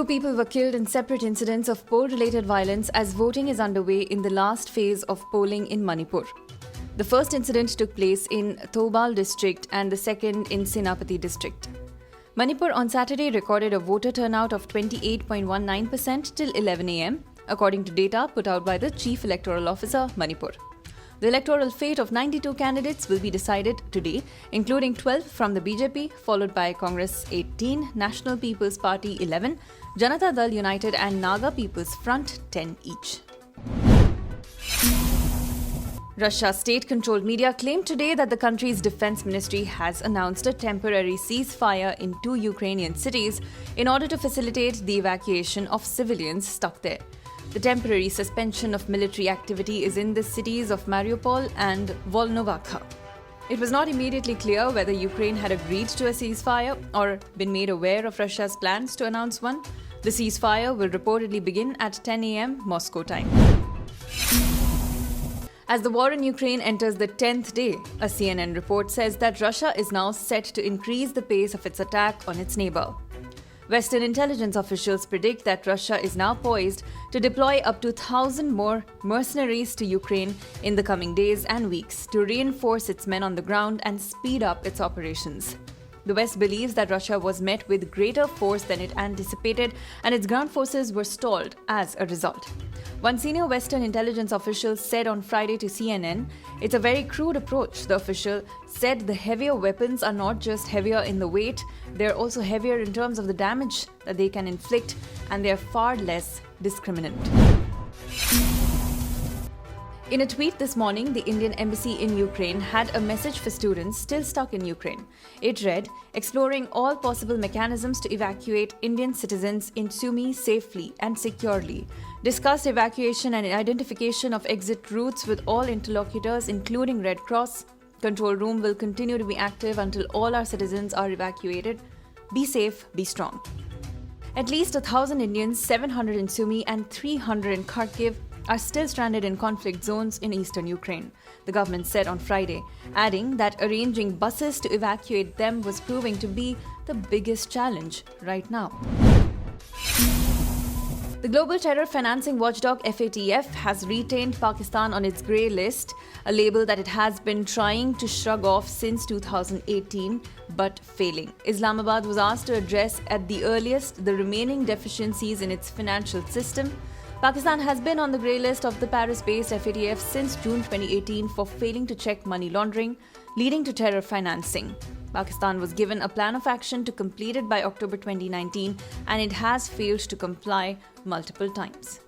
Two people were killed in separate incidents of poll-related violence as voting is underway in the last phase of polling in Manipur. The first incident took place in Thoubal district and the second in Senapati district. Manipur on Saturday recorded a voter turnout of 28.19% till 11 am, according to data put out by the Chief Electoral Officer, Manipur. The electoral fate of 92 candidates will be decided today, including 12 from the BJP, followed by Congress 18, National People's Party 11, Janata Dal United and Naga People's Front 10 each. Russia's state-controlled media claimed today that the country's defense ministry has announced a temporary ceasefire in two Ukrainian cities in order to facilitate the evacuation of civilians stuck there. The temporary suspension of military activity is in the cities of Mariupol and Volnovakha. It was not immediately clear whether Ukraine had agreed to a ceasefire or been made aware of Russia's plans to announce one. The ceasefire will reportedly begin at 10 am Moscow time. As the war in Ukraine enters the 10th day, a CNN report says that Russia is now set to increase the pace of its attack on its neighbor. Western intelligence officials predict that Russia is now poised to deploy up to 1,000 more mercenaries to Ukraine in the coming days and weeks to reinforce its men on the ground and speed up its operations. The West believes that Russia was met with greater force than it anticipated and its ground forces were stalled as a result. One senior Western intelligence official said on Friday to CNN, "It's a very crude approach." The official said the heavier weapons are not just heavier in the weight, they're also heavier in terms of the damage that they can inflict, and they're far less discriminant. In a tweet this morning, the Indian Embassy in Ukraine had a message for students still stuck in Ukraine. It read, "Exploring all possible mechanisms to evacuate Indian citizens in Sumy safely and securely. Discussed evacuation and identification of exit routes with all interlocutors, including Red Cross. Control room will continue to be active until all our citizens are evacuated. Be safe, be strong." At least 1,000 Indians, 700 in Sumy and 300 in Kharkiv, are still stranded in conflict zones in eastern Ukraine, the government said on Friday, adding that arranging buses to evacuate them was proving to be the biggest challenge right now. The global terror financing watchdog FATF has retained Pakistan on its grey list, a label that it has been trying to shrug off since 2018, but failing. Islamabad was asked to address at the earliest the remaining deficiencies in its financial system. Pakistan has been on the grey list of the Paris-based FATF since June 2018 for failing to check money laundering, leading to terror financing. Pakistan was given a plan of action to complete it by October 2019, and it has failed to comply multiple times.